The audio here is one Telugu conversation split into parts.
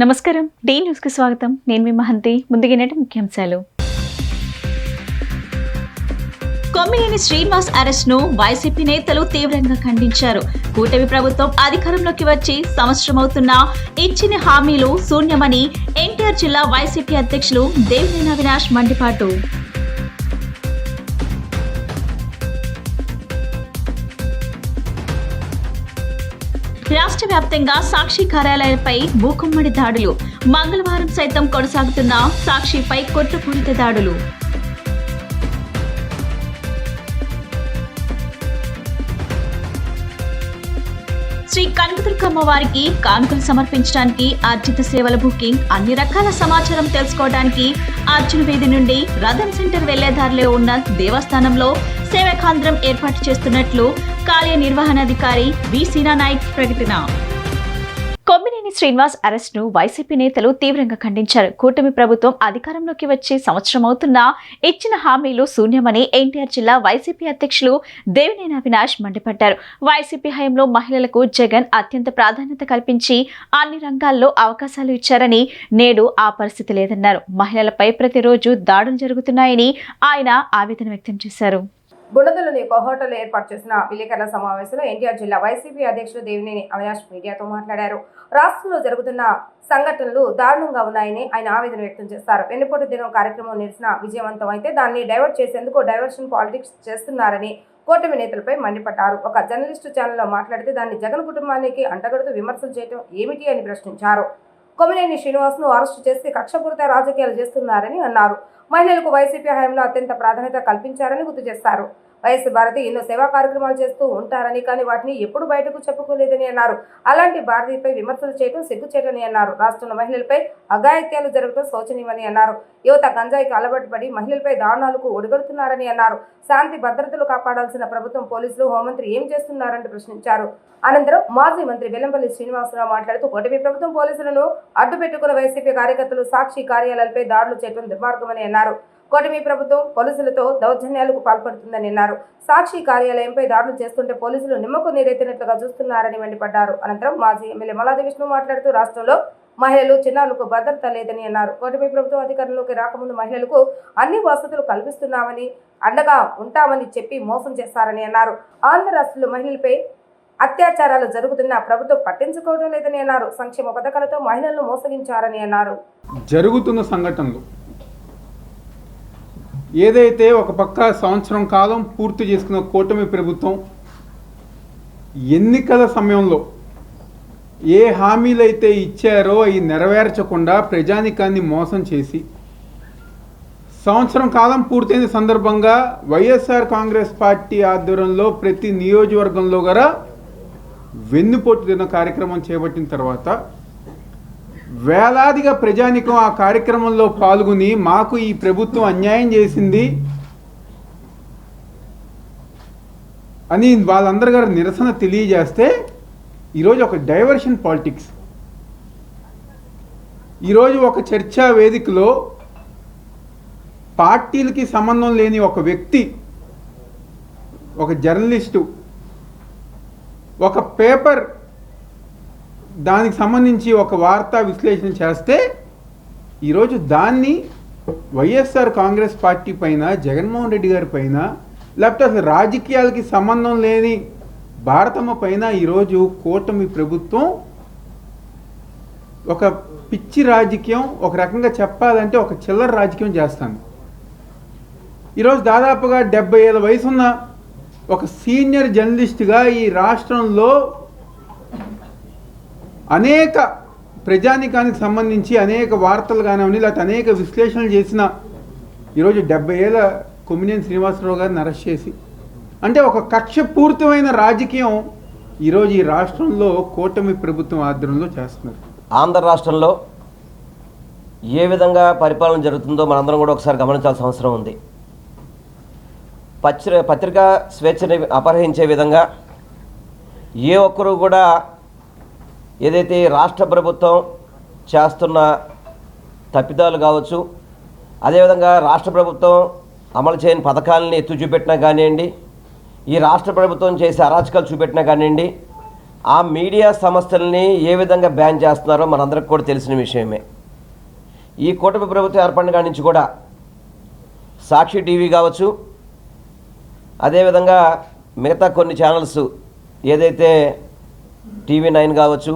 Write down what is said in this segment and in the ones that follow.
నమస్కారం డి న్యూస్ కి స్వాగతం. నేను మీ మహంతి. ముందుగా ముఖ్యాంశాలు. కొమ్మినేని శ్రీనివాస్ అరెస్ట్ ను వైసీపీ నేతలు తీవ్రంగా ఖండించారు. కూటమి ప్రభుత్వం అధికారంలోకి వచ్చి సంవత్సరం అవుతున్నా ఇచ్చిన హామీలు శూన్యమని ఎన్టీఆర్ జిల్లా వైసీపీ అధ్యక్షులు దేవినేని అవినాష్ మండిపాటు. రాష్ట్ర వ్యాప్తంగా సాక్షి కార్యాలయాలపై మూకుమ్మడి దాడులు. మంగళవారం సైతం కొనసాగుతున్న సాక్షిపై కొట్టుపూరిత దాడులు. శ్రీ కనకదుర్గమ్మ వారికి కానుకలు సమర్పించడానికి అర్జిత సేవల బుకింగ్, అన్ని రకాల సమాచారం తెలుసుకోవడానికి అర్జున్ వీధి నుండి రథన్ సెంటర్ వెళ్లేదారిలో ఉన్న దేవస్థానంలో సేవా కేంద్రం ఏర్పాటు చేస్తున్నట్లు కార్యనిర్వహణాధికారి వి సీనా నాయక్ ప్రకటన. కొమ్మినేని శ్రీనివాస్ అరెస్ట్ ను వైసీపీ నేతలు తీవ్రంగా ఖండించారు. కూటమి ప్రభుత్వం అధికారంలోకి వచ్చి సంవత్సరం అవుతున్నా ఇచ్చిన హామీలు శూన్యమని ఎన్టీఆర్ జిల్లా వైసీపీ అధ్యక్షులు దేవినేని అవినాష్ మండిపడ్డారు. వైసీపీ హయాంలో మహిళలకు జగన్ అత్యంత ప్రాధాన్యత కల్పించి అన్ని రంగాల్లో అవకాశాలు ఇచ్చారని, నేడు ఆ పరిస్థితి లేదన్నారు. మహిళలపై ప్రతిరోజు దాడులు జరుగుతున్నాయని ఆయన ఆవేదన వ్యక్తం చేశారు. గుణదలోని ఒక హోటల్లో ఏర్పాటు చేసిన విలేకరుల సమావేశంలో ఎన్టీఆర్ జిల్లా వైసీపీ అధ్యక్షులు దేవినేని అవినాష్ మీడియాతో మాట్లాడారు. రాష్ట్రంలో జరుగుతున్న సంఘటనలు దారుణంగా ఉన్నాయని ఆయన ఆవేదన వ్యక్తం చేశారు. వెన్నుపోటు దినం కార్యక్రమం నిరసన విజయవంతం అయితే దాన్ని డైవర్ట్ చేసేందుకు డైవర్షన్ పాలిటిక్స్ చేస్తున్నారని కూటమి నేతలపై మండిపడ్డారు. ఒక జర్నలిస్టు ఛానల్లో మాట్లాడితే దాన్ని జగన్ కుటుంబానికి అంటగడుతూ విమర్శలు చేయడం ఏమిటి అని ప్రశ్నించారు. కొమ్మినేని శ్రీనివాస్ ను అరెస్టు చేసి కక్షపూరిత రాజకీయాలు చేస్తున్నారని అన్నారు. మహిళలకు వైసీపీ హయాంలో అత్యంత ప్రాధాన్యత కల్పించారని గుర్తు చేశారు. వైఎస్ భారతి ఎన్నో సేవా కార్యక్రమాలు చేస్తూ ఉంటారని, కానీ వాటిని ఎప్పుడు బయటకు చెప్పుకోలేదని అన్నారు. అలాంటి భారతిపై విమర్శలు చేయడం సిగ్గుచేటని అన్నారు. రాష్ట్రంలో మహిళలపై అఘాయిత్యాలు జరగడం శోచనీయమని అన్నారు. యువత గంజాయికి అలవాటు పడి మహిళలపై దారుణాలకు ఒడిగడుతున్నారని అన్నారు. శాంతి భద్రతలు కాపాడాల్సిన ప్రభుత్వం, పోలీసులు, హోంమంత్రి ఏం చేస్తున్నారంటూ ప్రశ్నించారు. అనంతరం మాజీ మంత్రి వెల్లంపల్లి శ్రీనివాసరావు మాట్లాడుతూ కూటమి ప్రభుత్వం పోలీసులను అడ్డు పెట్టుకున్న వైసీపీ కార్యకర్తలు సాక్షి కార్యాలయాలపై దాడులు చేయడం దుర్మార్గమని అన్నారు. కూటమి ప్రభుత్వం పోలీసులతో దౌర్జన్యాలకు పాల్పడుతుందని అన్నారు. సాక్షి కార్యాలయంపై దాడులు చేస్తుంటే పోలీసులు నిమ్మకు నీరెత్తినట్లుగా చూస్తున్నారని మండిపడ్డారు. అనంతరం మాజీ ఎమ్మెల్యే మల్లాది విష్ణు మాట్లాడుతూ రాష్ట్రంలో మహిళలు, చిన్నారులకు భద్రత లేదని అన్నారు. కూటమి ప్రభుత్వం అధికారంలోకి రాకముందు మహిళలకు అన్ని వసతులు కల్పిస్తున్నామని, అండగా ఉంటామని చెప్పి మోసం చేస్తారని అన్నారు. ఆంధ్ర రాష్ట్రంలో మహిళలపై అత్యాచారాలు జరుగుతున్నా ప్రభుత్వం పట్టించుకోవడం లేదని అన్నారు. సంక్షేమ పథకాలతో మహిళలను మోసగించారని అన్నారు. జరుగుతున్న సంఘటనలు ఏదైతే ఒక పక్క సంవత్సరం కాలం పూర్తి చేసుకున్న కూటమి ప్రభుత్వం ఎన్నికల సమయంలో ఏ హామీలైతే ఇచ్చారో అవి నెరవేర్చకుండా ప్రజానికాన్ని మోసం చేసి సంవత్సరం కాలం పూర్తయిన సందర్భంగా వైఎస్ఆర్ కాంగ్రెస్ పార్టీ ఆధ్వర్యంలో ప్రతి నియోజకవర్గంలో కూడా వెన్నుపోటు దిన కార్యక్రమం చేపట్టిన తర్వాత వేలాదిగా ప్రజానికం ఆ కార్యక్రమంలో పాల్గొని మాకు ఈ ప్రభుత్వం అన్యాయం చేసింది అని వాళ్ళందరూ గారు నిరసన తెలియజేస్తే ఈరోజు ఒక డైవర్షన్ పాలిటిక్స్, ఈరోజు ఒక చర్చా వేదికలో పార్టీలకి సంబంధం లేని ఒక వ్యక్తి, ఒక జర్నలిస్టు, ఒక పేపర్ దానికి సంబంధించి ఒక వార్తా విశ్లేషణ చేస్తే ఈరోజు దాన్ని వైఎస్ఆర్ కాంగ్రెస్ పార్టీ పైన, జగన్మోహన్ రెడ్డి గారి పైన, లేకపోతే అసలు రాజకీయాలకి సంబంధం లేని భారతమ్మ పైన ఈరోజు కూటమి ప్రభుత్వం ఒక పిచ్చి రాజకీయం, ఒక రకంగా చెప్పాలంటే ఒక చిల్లర రాజకీయం చేస్తాను. ఈరోజు దాదాపుగా 70 ఏళ్ళ వయసున్న ఒక సీనియర్ జర్నలిస్ట్గా ఈ రాష్ట్రంలో అనేక ప్రజానికానికి సంబంధించి అనేక వార్తలు కానివ్వండి, లేకపోతే అనేక విశ్లేషణలు చేసిన ఈరోజు 70 ఏళ్ళ కొమ్మినేని శ్రీనివాసరావు గారిని అరెస్ట్ చేసి, అంటే ఒక కక్షపూరితమైన రాజకీయం ఈరోజు ఈ రాష్ట్రంలో కూటమి ప్రభుత్వం ఆధ్వర్యంలో చేస్తున్నారు. ఆంధ్ర రాష్ట్రంలో ఏ విధంగా పరిపాలన జరుగుతుందో మనందరం కూడా ఒకసారి గమనించాల్సిన అవసరం ఉంది. పత్రికా స్వేచ్ఛని అపహరించే విధంగా ఏ ఒక్కరూ కూడా ఏదైతే రాష్ట్ర ప్రభుత్వం చేస్తున్న తప్పిదాలు కావచ్చు, అదేవిధంగా రాష్ట్ర ప్రభుత్వం అమలు చేయని పథకాలని ఎత్తు చూపెట్టినా కానివ్వండి, ఈ రాష్ట్ర ప్రభుత్వం చేసే అరాచకాలు చూపెట్టినా కానివ్వండి, ఆ మీడియా సంస్థల్ని ఏ విధంగా బ్యాన్ చేస్తున్నారో మనందరికి కూడా తెలిసిన విషయమే. ఈ కూటమి ప్రభుత్వం ఏర్పడిన కాడి నుంచి కూడా సాక్షి టీవీ కావచ్చు, అదేవిధంగా మిగతా కొన్ని ఛానల్స్ ఏదైతే TV9 కావచ్చు,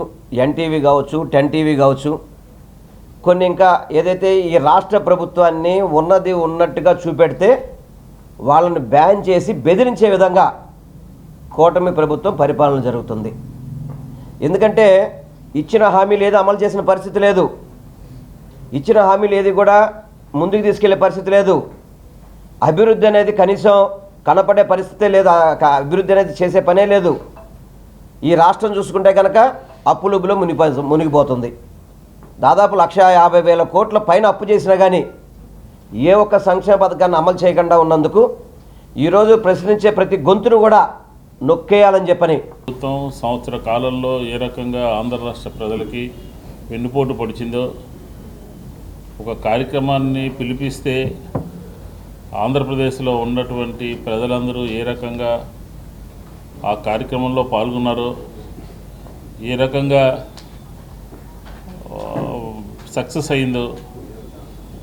NTV కావచ్చు, 10 TV కావచ్చు, కొన్ని ఇంకా ఏదైతే ఈ రాష్ట్ర ప్రభుత్వాన్ని ఉన్నది ఉన్నట్టుగా చూపెడితే వాళ్ళని బ్యాన్ చేసి బెదిరించే విధంగా కూటమి ప్రభుత్వం పరిపాలన జరుగుతుంది. ఎందుకంటే ఇచ్చిన హామీలు ఏది అమలు చేసిన పరిస్థితి లేదు, ఇచ్చిన హామీలు ఏది కూడా ముందుకు తీసుకెళ్లే పరిస్థితి లేదు. అభివృద్ధి అనేది కనీసం కనపడే పరిస్థితే లేదు, అభివృద్ధి అనేది చేసే పనే లేదు. ఈ రాష్ట్రం చూసుకుంటే కనుక అప్పులుబులో మునిగిపోతుంది. దాదాపు 1,50,000 కోట్ల పైన అప్పు చేసినా కానీ ఏ ఒక్క సంక్షేమ పథకాన్ని అమలు చేయకుండా ఉన్నందుకు ఈరోజు ప్రశ్నించే ప్రతి గొంతును కూడా నొక్కేయాలని చెప్పని ప్రభుత్వం సంవత్సర కాలంలో ఏ రకంగా ఆంధ్ర రాష్ట్ర ప్రజలకి వెన్నుపోటు పొడిచిందో, ఒక కార్యక్రమాన్ని పిలిపిస్తే ఆంధ్రప్రదేశ్లో ఉన్నటువంటి ప్రజలందరూ ఏ రకంగా ఆ కార్యక్రమంలో పాల్గొన్నారో, ఏ రకంగా సక్సెస్ అయిందో,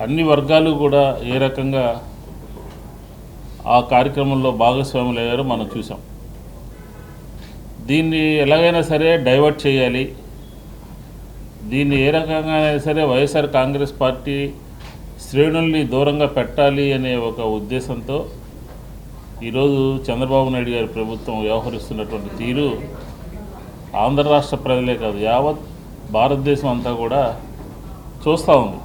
అన్ని వర్గాలు కూడా ఏ రకంగా ఆ కార్యక్రమంలో భాగస్వాములు అయ్యారో మనం చూసాం. దీన్ని ఎలాగైనా సరే డైవర్ట్ చేయాలి, దీన్ని ఏ రకంగా సరే వైఎస్ఆర్ కాంగ్రెస్ పార్టీ శ్రేణుల్ని దూరంగా పెట్టాలి అనే ఒక ఉద్దేశంతో ఈరోజు చంద్రబాబు నాయుడు గారి ప్రభుత్వం వ్యవహరిస్తున్నటువంటి తీరు ఆంధ్ర రాష్ట్ర ప్రజలే కాదు, యావత్ భారతదేశం అంతా కూడా చూస్తూ ఉంది.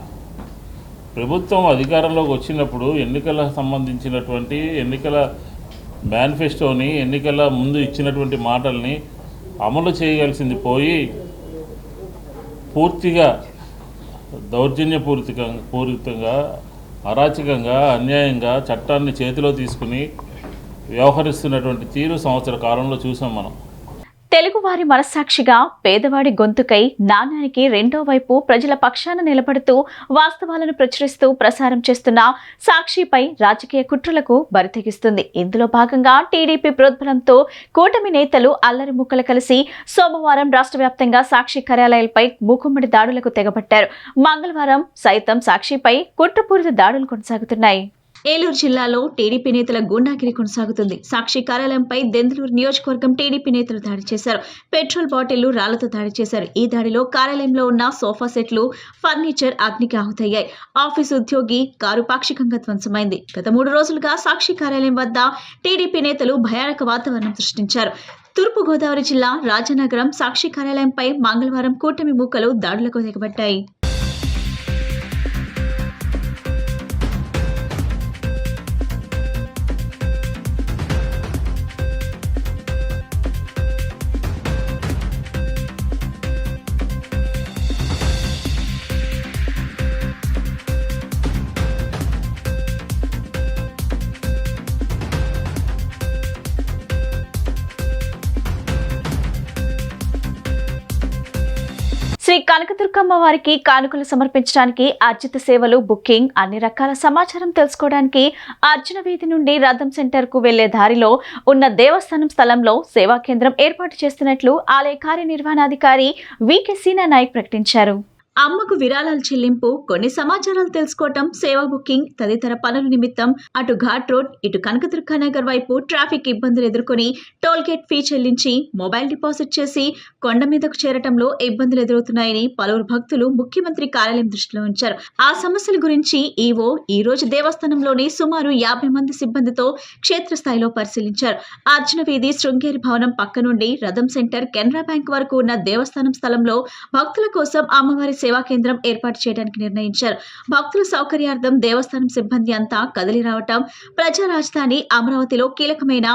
ప్రభుత్వం అధికారంలోకి వచ్చినప్పుడు ఎన్నికలకు సంబంధించినటువంటి ఎన్నికల మేనిఫెస్టోని, ఎన్నికల ముందు ఇచ్చినటువంటి మాటల్ని అమలు చేయాల్సింది పోయి పూర్తిగా దౌర్జన్యపూరితంగా, అరాచకంగా, అన్యాయంగా చట్టాన్ని చేతిలో తీసుకుని వ్యవహరిస్తున్నటువంటి తీరు సంవత్సర కాలంలో చూసాం మనం. తెలుగువారి మనస్సాక్షిగా పేదవాడి గొంతుకై నాణ్యానికి రెండో వైపు ప్రజల పక్షాన నిలబడుతూ వాస్తవాలను ప్రచురిస్తూ ప్రసారం చేస్తున్న సాక్షిపై రాజకీయ కుట్రలకు బరితెగిస్తుంది. ఇందులో భాగంగా టీడీపీ ప్రోద్బలంతో కూటమి నేతలు అల్లరి ముక్కలు కలిసి సోమవారం రాష్ట్ర వ్యాప్తంగా సాక్షి కార్యాలయాలపై మూకుమ్మడి దాడులకు తెగబట్టారు. మంగళవారం సైతం సాక్షిపై కుట్రపూరిత దాడులు కొనసాగుతున్నాయి. ఏలూరు జిల్లాలో టీడీపీ నేతల గూండాగిరి కొనసాగుతుంది. సాక్షి కార్యాలయంపై దెందులూరు నియోజకవర్గం టీడీపీ నేతలు దాడి చేశారు. పెట్రోల్ బాటిళ్లు, రాళ్లతో దాడి చేశారు. ఈ దాడిలో కార్యాలయంలో ఉన్న సోఫా సెట్లు, ఫర్నిచర్ అగ్నికి ఆహుతయ్యాయి. ఆఫీసు ఉద్యోగి కారు పాక్షికంగా ధ్వంసమైంది. గత 3 రోజులుగా సాక్షి కార్యాలయం వద్ద టీడీపీ నేతలు భయానక వాతావరణం సృష్టించారు. తూర్పుగోదావరి జిల్లా రాజానగరం సాక్షి కార్యాలయంపై మంగళవారం కూటమి మూకలు దాడులకు తెగబడ్డాయి. శ్రీ కనకదుర్గమ్మ వారికి కానుకలు సమర్పించడానికి అర్జిత సేవలు, బుకింగ్, అన్ని రకాల సమాచారం తెలుసుకోవడానికి అర్జున వీధి నుండి రథం సెంటర్ కు వెళ్లే దారిలో ఉన్న దేవస్థానం స్థలంలో సేవా కేంద్రం ఏర్పాటు చేస్తున్నట్లు ఆలయ కార్యనిర్వహణాధికారి వికే సీనా నాయక్ ప్రకటించారు. అమ్మకు విరాళాల చెల్లింపు, కొన్ని సమాచారాలు తెలుసుకోవటం, సేవా బుకింగ్ తదితర పనుల నిమిత్తం అటు ఘాట్ రోడ్, ఇటు కనకదుర్గ నగర్ వైపు ట్రాఫిక్ ఇబ్బందులు ఎదుర్కొని టోల్ గేట్ ఫీ చెల్లించి మొబైల్ డిపాజిట్ చేసి కొండ మీదకు చేరటంలో ఇబ్బందులు ఎదురవుతున్నాయని పలువురు భక్తులు ముఖ్యమంత్రి కార్యాలయం దృష్టిలో ఉంచారు. ఆ సమస్యల గురించి ఈవో ఈ రోజు దేవస్థానంలోని సుమారు 50 మంది సిబ్బందితో క్షేత్రస్థాయిలో పరిశీలించారు. అర్జున వీధి శృంగేరి భవనం పక్క నుండి రథం సెంటర్, కెనరా బ్యాంక్ వరకు ఉన్న దేవస్థానం స్థలంలో భక్తుల కోసం అమ్మవారి సేవా కేంద్రం ఏర్పాటు చేయడానికి నిర్ణయించారు. భక్తుల సౌకర్యార్థం దేవస్థానం సిబ్బంది అంతా కదిలి రావటం, ప్రజా రాజధాని అమరావతిలో కీలకమైన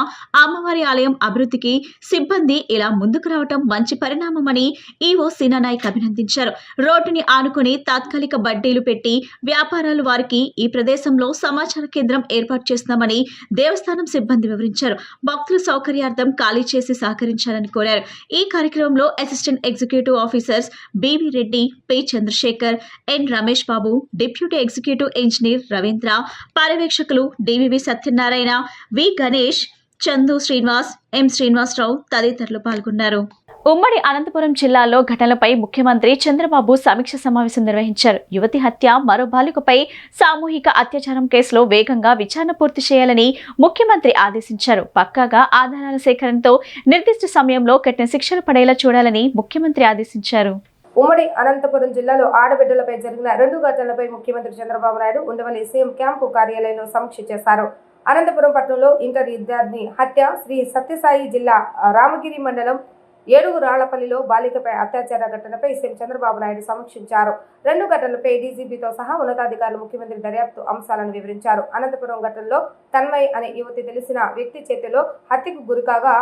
అమ్మవారి ఆలయం అభివృద్ధికి సిబ్బంది ఇలా ముందుకు రావటం మంచి పరిణామమని ఈవో సీనా నాయక్ అభినందించారు. రోడ్డుని ఆనుకుని తాత్కాలిక బడ్డీలు పెట్టి వ్యాపారాలు వారికి ఈ ప్రదేశంలో సమాచార కేంద్రం ఏర్పాటు చేస్తున్నామని దేవస్థానం సిబ్బంది వివరించారు. భక్తుల సౌకర్యార్థం ఖాళీ చేసి సహకరించాలని కోరారు. ఈ కార్యక్రమంలో assistant executive officers BV Reddy, P Chandrasekhar, N Ramesh Babu, deputy executive engineer Ravindra, పర్యవేక్షకులు DVV Satyanarayana, V Ganesh, Chandu Srinivas, M Srinivasarao తదితరులు పాల్గొన్నారు. ఉమ్మడి అనంతపురం జిల్లాలో ఘటనలపై ముఖ్యమంత్రి చంద్రబాబు సమీక్ష సమావేశం నిర్వహించారు. యువతి హత్య, మరో బాలికపై సామూహిక అత్యాచారం కేసులో వేగంగా విచారణ పూర్తి చేయాలని ముఖ్యమంత్రి ఆదేశించారు. పక్కాగా ఆధారాల సేకరణతో నిర్దిష్ట సమయంలో కఠిన శిక్షలు పడేలా చూడాలని ముఖ్యమంత్రి ఆదేశించారు. ఉమ్మడి అనంతపురం జిల్లాలో ఆడబిడ్డలపై జరిగిన 2 ఘటనలపై ముఖ్యమంత్రి చంద్రబాబు నాయుడు ఉండవల్లి సీఎం క్యాంపు కార్యాలయంలో సమీక్ష చేశారు. అనంతపురం పట్టణంలో ఇంటర్ విద్యార్థిని హత్య, శ్రీ సత్యసాయి జిల్లా రామగిరి మండలం ఏడుగురాళ్లపల్లిలో బాలికపై అత్యాచార ఘటనపై సీఎం చంద్రబాబు నాయుడు సమీక్షించారు. 2 ఘటనలపై డీజీపీతో సహా ఉన్నతాధికారులు ముఖ్యమంత్రి దర్యాప్తు అంశాలను వివరించారు. అనంతపురం ఘటనలో తన్మయ్ అనే యువతి తెలిసిన వ్యక్తి చేతిలో హత్యకు గురికాగా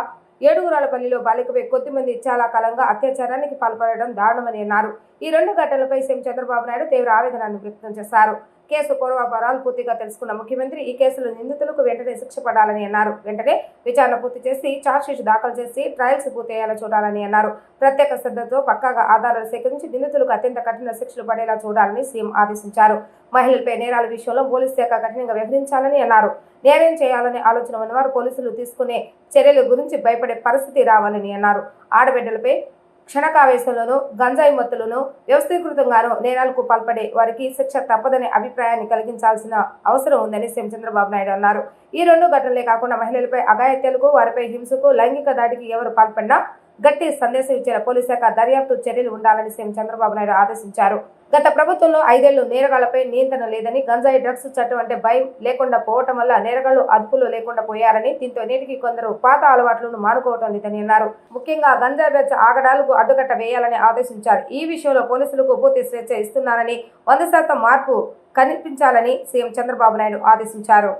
ఏడుగురాళ్లపల్లిలో బాలికపై కొద్దిమంది చాలా కాలంగా అత్యాచారానికి పాల్పడడం దారుణమని అన్నారు. ఈ 2 ఘటనలపై సీఎం చంద్రబాబు నాయుడు తీవ్ర ఆవేదనను వ్యక్తం చేశారు. కేసు పూర్వాపరాలు పూర్తిగా తెలుసుకున్న ముఖ్యమంత్రి ఈ కేసులో నిందితులకు వెంటనే శిక్ష పడాలని అన్నారు. వెంటనే విచారణ పూర్తి చేసి ఛార్జ్షీట్ దాఖలు చేసి ట్రయల్స్ పూర్తయ్యేలా చూడాలని అన్నారు. ప్రత్యేక శ్రద్ధతో పక్కాగా ఆధారాలు సేకరించి నిందితులకు అత్యంత కఠిన శిక్షలు పడేలా చూడాలని సీఎం ఆదేశించారు. మహిళలపై నేరాల విషయంలో పోలీసు శాఖ కఠినంగా వ్యవహరించాలని అన్నారు. న్యాయం చేయాలనే ఆలోచన ఉన్నవారు పోలీసులు తీసుకునే చర్యల గురించి భయపడే పరిస్థితి రావాలని అన్నారు. ఆడబిడ్డలపై క్షణకావేశంలోనూ గంజాయి మత్తులను వ్యవస్థీకృతంగానూ నేరాలకు పాల్పడే వారికి శిక్ష తప్పదనే అభిప్రాయాన్ని కలిగించాల్సిన అవసరం ఉందని సీఎం చంద్రబాబు నాయుడు అన్నారు. ఈ 2 ఘటనలే కాకుండా మహిళలపై అఘాయిత్యాలకు, వారిపై హింసకు, లైంగిక దాడికి ఎవరు పాల్పడినా గట్టి సందేశం ఇచ్చిన పోలీస్ శాఖ దర్యాప్తు చర్యలు ఉండాలని సీఎం చంద్రబాబు నాయుడు ఆదేశించారు. గత ప్రభుత్వంలో 5 ఏళ్లు నేరగాళ్లపై నియంత్రణ లేదని, గంజాయి డ్రగ్స్ చట్టం అంటే భయం లేకుండా పోవటం వల్ల నేరగాళ్లు అదుపులో లేకుండా పోయారని, దీంతో నేటికి కొందరు పాత అలవాట్లను మానుకోవటం లేదని అన్నారు. ముఖ్యంగా గంజాయి బెచ్చ ఆగడాలకు అడ్డుకట్ట వేయాలని ఆదేశించారు. ఈ విషయంలో పోలీసులకు పూర్తి స్వేచ్ఛ ఇస్తున్నారని, 100% మార్పు కనిపించాలని సీఎం చంద్రబాబు నాయుడు ఆదేశించారు.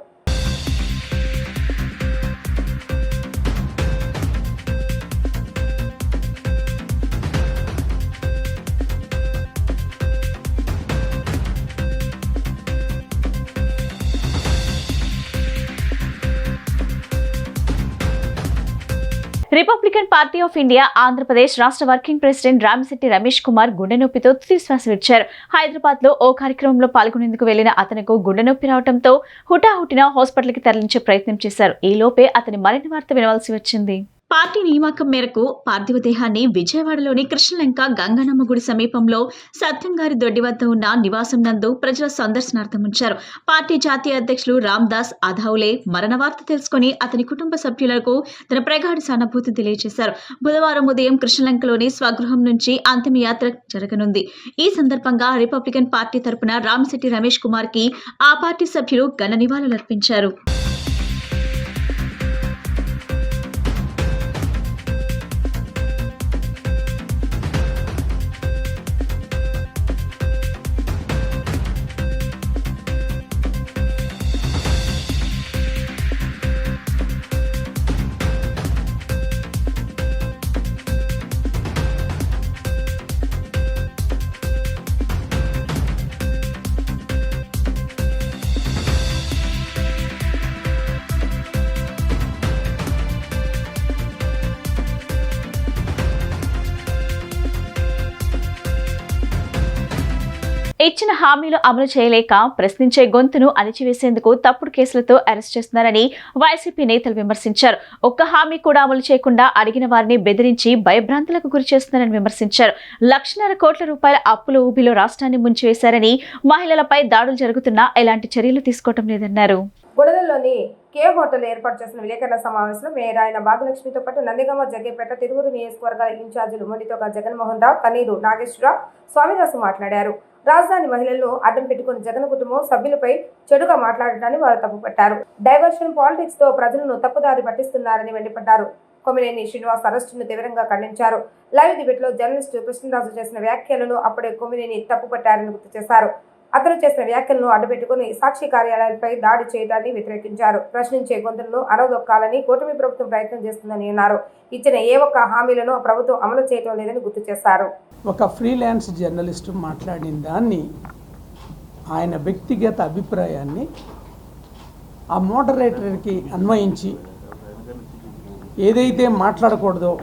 Republican party of India Andhra Pradesh రాష్ట్ర వర్కింగ్ ప్రెసిడెంట్ రామిశెట్టి రమేష్ కుమార్ గుండె నొప్పితో తుది శ్వాస విడిచారు. హైదరాబాద్ లో ఓ కార్యక్రమంలో పాల్గొనేందుకు వెళ్లిన అతనికి గుండె నొప్పి రావడంతో హుటాహుటిన హాస్పిటల్కి తరలించే ప్రయత్నం చేశారు. ఈ లోపే అతని మరణి వార్త వినవలసి వచ్చింది. పార్టీ నియామకం మేరకు పార్థివ దేహాన్ని విజయవాడలోని కృష్ణలంక గంగనమ్మ గుడి సమీపంలో సత్యంగారి దొడ్డి వద్ద ఉన్న నివాసం నందు ప్రజల సందర్శనార్థం ఉంచారు. పార్టీ జాతీయ అధ్యక్షులు రామ్దాస్ అధావులే మరణ వార్త తెలుసుకుని అతని కుటుంబ సభ్యులకు తన ప్రగాఢ సానుభూతి తెలియజేశారు. బుధవారం ఉదయం కృష్ణలంకలోని స్వగృహం నుంచి అంతిమయాత్ర జరగనుంది. ఈ సందర్భంగా రిపబ్లికన్ పార్టీ తరపున రామిశెట్టి రమేష్ కుమార్ కి ఆ పార్టీ సభ్యులు ఘన నివాళులర్పించారు. ఇచ్చిన హామీలు అమలు చేయలేక ప్రశ్నించే గొంతును అణిచివేసేందుకు తప్పుడు కేసులతో అరెస్ట్ చేస్తున్నారని వైసీపీ నేతలు విమర్శించారు. ఒక్క హామీ కూడా అమలు చేయకుండా అడిగిన వారిని బెదిరించి భయభ్రాంతులకు గురి చేస్తున్నారని విమర్శించారు. 1,00,000 కోట్ల రూపాయల అప్పుల ఊబిలో రాష్ట్రాన్ని ముంచివేశారని, మహిళలపై దాడులు జరుగుతున్నా ఎలాంటి చర్యలు తీసుకోవటం లేదన్నారు. గుడదల్లోని కే హోటల్ ఏర్పాటు చేసిన విలేకరుల సమావేశంలో మేయర్ ఆయన భాగ్యలక్ష్మితో పాటు నందిగామ, జగ్గేపేట, తిరువురు నియోజకవర్గాల ఇన్ఛార్జీలు మొండితోక జగన్మోహన్ రావు, కన్నీరు నాగేశ్వరరావు, స్వామిదాసు మాట్లాడారు. రాజధాని మహిళలను అడ్డం పెట్టుకుని జగన్ కుటుంబం సభ్యులపై చెడుగా మాట్లాడటాన్ని వారు తప్పుపట్టారు. డైవర్షన్ పాలిటిక్స్ తో ప్రజలను తప్పుదారి పట్టిస్తున్నారని మండిపడ్డారు. కొమ్మినేని శ్రీనివాస్ అరెస్టును తీవ్రంగా ఖండించారు. లైవ్ డిబేట్ లో జర్నలిస్టు కృష్ణదాసు చేసిన వ్యాఖ్యలను అప్పుడే కొమ్మినేని తప్పుపట్టారని గుర్తు చేశారు. అతను చేసిన వ్యాఖ్యలను అడ్డుపెట్టుకుని సాక్షి కార్యాలయాలపై దాడి చేయడాన్ని వ్యతిరేకించారు. ప్రశ్నించే గొంతులను అనదొక్కాలని కూటమి ప్రభుత్వం ప్రయత్నం చేస్తుందని అన్నారు. ఇచ్చిన ఏ ఒక్క హామీలను ప్రభుత్వం అమలు చేయడం లేదని గుర్తు చేశారు. ఒక ఫ్రీలాన్స్ జర్నలిస్టు మాట్లాడిన దాన్ని, ఆయన వ్యక్తిగత అభిప్రాయాన్ని ఆ మోడరేటర్కి అన్వయించి ఏదైతే మాట్లాడకూడదో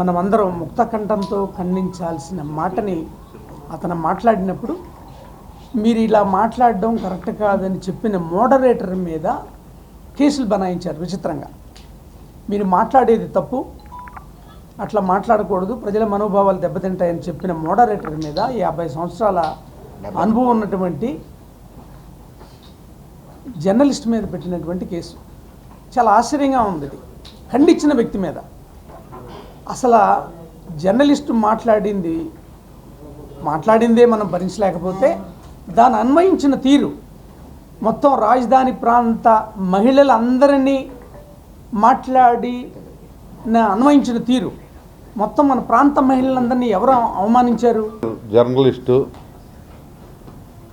మనమందరం ముక్తకంఠంతో ఖండించాల్సిన మాటని అతను మాట్లాడినప్పుడు మీరు ఇలా మాట్లాడడం కరెక్ట్ కాదని చెప్పిన మోడరేటర్ మీద కేసులు బనాయించారు. విచిత్రంగా మీరు మాట్లాడేది తప్పు, అట్లా మాట్లాడకూడదు, ప్రజల మనోభావాలు దెబ్బతింటాయని చెప్పిన మోడరేటర్ మీద 50 సంవత్సరాల అనుభవం ఉన్నటువంటి జర్నలిస్ట్ మీద పెట్టినటువంటి కేసు. చాలా ఆశ్చర్యంగా ఉంది. ఇది ఖండించిన వ్యక్తి మీద అసలు జర్నలిస్టు మాట్లాడిందే మనం భరించలేకపోతే దాన్ని అన్వయించిన తీరు, మొత్తం రాజధాని ప్రాంత మహిళలందరినీ అన్వయించిన తీరు, మొత్తం మన ప్రాంత మహిళలందరినీ ఎవరు అవమానించారు? జర్నలిస్టు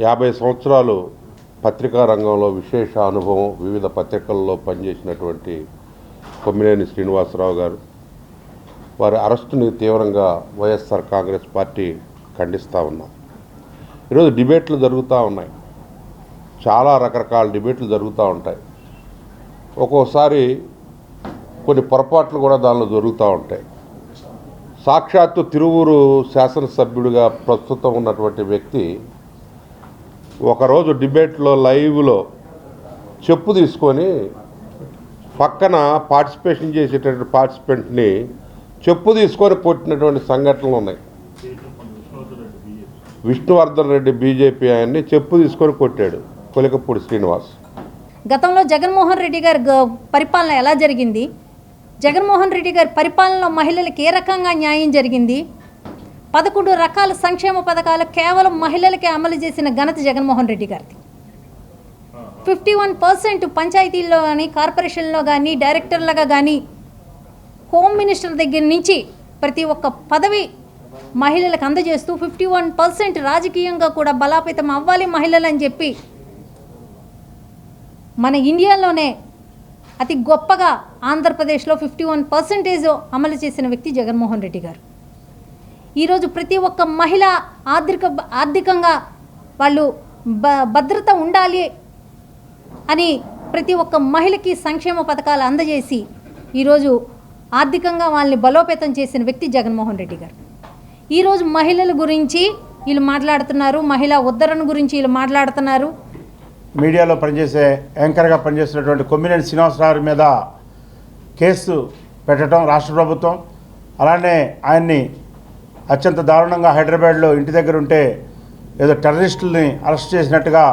50 సంవత్సరాలు పత్రికా రంగంలో విశేష అనుభవం, వివిధ పత్రికల్లో పనిచేసినటువంటి కొమ్మినేని శ్రీనివాసరావు గారు, వారి అరెస్టుని తీవ్రంగా వైఎస్ఆర్ కాంగ్రెస్ పార్టీ ఖండిస్తూ ఉన్నాం. ఈరోజు డిబేట్లు జరుగుతూ ఉన్నాయి, చాలా రకరకాల డిబేట్లు జరుగుతూ ఉంటాయి. ఒక్కోసారి కొన్ని పొరపాట్లు కూడా దానిలో జరుగుతూ ఉంటాయి. సాక్షాత్తు తిరువూరు శాసనసభ్యుడిగా ప్రస్తుతం ఉన్నటువంటి వ్యక్తి ఒకరోజు డిబేట్లో లైవ్లో చెప్పు తీసుకొని పక్కన పార్టిసిపేషన్ చేసేటటువంటి పార్టిసిపెంట్ని చెప్పు తీసుకొని కొట్టినటువంటి సంఘటనలు ఉన్నాయి. విష్ణువర్ధన్ రెడ్డి బీజేపీ ఆయన్ని చెప్పు తీసుకొని కొట్టాడు కొలికపూడి శ్రీనివాస్. గతంలో జగన్మోహన్ రెడ్డి గారి పరిపాలన ఎలా జరిగింది, జగన్మోహన్ రెడ్డి గారి పరిపాలనలో మహిళలకు ఏ రకంగా న్యాయం జరిగింది, 11 రకాల సంక్షేమ పథకాలు కేవలం మహిళలకే అమలు చేసిన ఘనత జగన్మోహన్ రెడ్డి గారిది. 51% పంచాయతీల్లో కానీ కార్పొరేషన్లో కానీ డైరెక్టర్లుగా కానీ హోమ్ మినిస్టర్ దగ్గర నుంచి ప్రతి ఒక్క పదవి మహిళలకు అందజేస్తూ 51% రాజకీయంగా కూడా బలోపేతం అవ్వాలి మహిళలు అని చెప్పి మన ఇండియాలోనే అతి గొప్పగా ఆంధ్రప్రదేశ్లో 51% అమలు చేసిన వ్యక్తి జగన్మోహన్ రెడ్డి గారు. ఈరోజు ప్రతి ఒక్క మహిళ ఆర్థికంగా వాళ్ళు భద్రత ఉండాలి అని ప్రతి ఒక్క మహిళకి సంక్షేమ పథకాలు అందజేసి ఈరోజు ఆర్థికంగా వాళ్ళని బలోపేతం చేసిన వ్యక్తి జగన్మోహన్ రెడ్డి గారు. ఈరోజు మహిళల గురించి వీళ్ళు మాట్లాడుతున్నారు, మహిళా ఉద్ధరణ గురించి వీళ్ళు మాట్లాడుతున్నారు. మీడియాలో పనిచేసే యాంకర్గా పనిచేస్తున్నటువంటి కొమ్మినేని శ్రీనివాసరావు మీద కేసు పెట్టడం రాష్ట్ర ప్రభుత్వం, అలానే ఆయన్ని అత్యంత దారుణంగా హైదరాబాద్లో ఇంటి దగ్గర ఉంటే ఏదో టెర్రరిస్టుల్ని అరెస్ట్ చేసినట్టుగా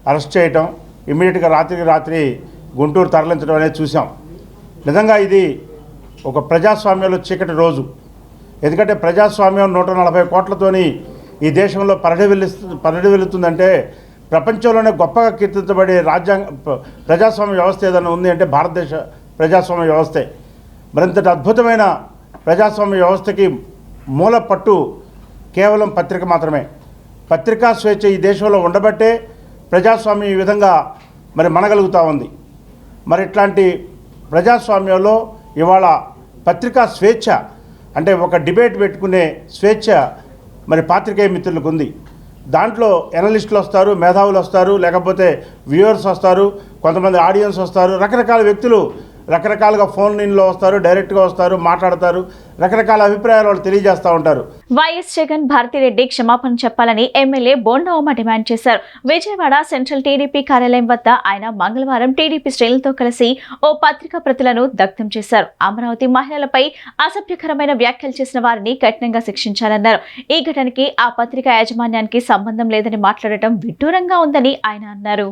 అరెస్ట్ చేయటం, ఇమ్మీడియట్గా రాత్రికి రాత్రి గుంటూరు తరలించడం అనేది చూసాం. నిజంగా ఇది ఒక ప్రజాస్వామ్యంలో చీకటి రోజు. ఎందుకంటే ప్రజాస్వామ్యం 140 కోట్లతోని ఈ దేశంలో పరిఢవిల్లుతుందంటే ప్రపంచంలోనే గొప్పగా కీర్తించబడే ప్రజాస్వామ్య వ్యవస్థ ఏదైనా ఉంది అంటే భారతదేశ ప్రజాస్వామ్య వ్యవస్థే. మరింతటి అద్భుతమైన ప్రజాస్వామ్య వ్యవస్థకి మూల పట్టు కేవలం పత్రిక మాత్రమే. పత్రికా స్వేచ్ఛ ఈ దేశంలో ఉండబట్టే ప్రజాస్వామ్యం ఈ విధంగా మరి మనగలుగుతూ ఉంది. మరి ఇట్లాంటి ప్రజాస్వామ్యంలో ఇవాళ పత్రికా స్వేచ్ఛ అంటే ఒక డిబేట్ పెట్టుకునే స్వేచ్ఛ మరి పాత్రికేయ మిత్రులకు ఉంది. దాంట్లో ఎనలిస్టులు వస్తారు, మేధావులు వస్తారు, లేకపోతే వ్యూవర్స్ వస్తారు, కొంతమంది ఆడియన్స్ వస్తారు, రకరకాల వ్యక్తులు రకరకాలుగా ఫోన్ ఇన్లో వస్తారు, డైరెక్ట్గా వస్తారు, మాట్లాడతారు, రకరకాల అభిప్రాయాలు వాళ్ళు తెలియజేస్తూ ఉంటారు. వైఎస్ జగన్ భారతిరెడ్డి క్షమాపణ చెప్పాలని ఎమ్మెల్యే బోండా ఉమ డిమాండ్ చేశారు. విజయవాడ సెంట్రల్ టీడీపీ కార్యాలయం వద్ద ఆయన మంగళవారం టీడీపీ శ్రేణులతో కలిసి ఓ పత్రికా ప్రతులను దగ్ధం చేశారు. అమరావతి మహిళలపై అసభ్యకరమైన వ్యాఖ్యలు చేసిన వారిని కఠినంగా శిక్షించాలన్నారు. ఈ ఘటనకి ఆ పత్రికా యాజమాన్యానికి సంబంధం లేదని మాట్లాడటం విడ్డూరంగా ఉందని ఆయన అన్నారు.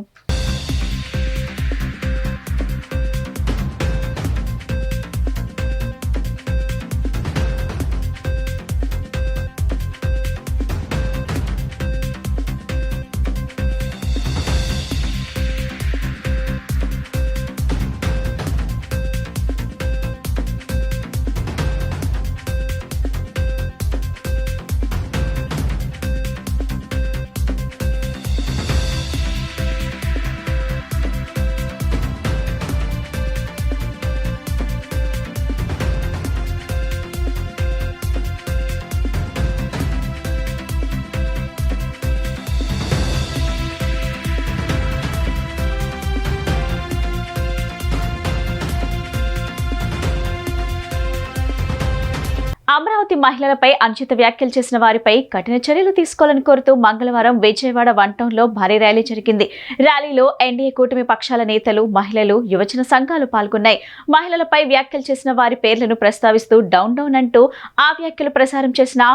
అమరావతి మహిళలపై అనుచిత వ్యాఖ్యలు చేసిన వారిపై కఠిన చర్యలు తీసుకోవాలని కోరుతూ మంగళవారం విజయవాడ వన్ టౌన్లో భారీ ర్యాలీ జరిగింది. ర్యాలీలో ఎన్డీఏ కూటమి పక్షాల నేతలు, మహిళలు, యువజన సంఘాలు పాల్గొన్నాయి. మహిళలపై వ్యాఖ్యలు చేసిన వారి పేర్లను ప్రస్తావిస్తూ డౌన్ డౌన్ అంటూ ఆ వ్యాఖ్యలు ప్రసారం చేసిన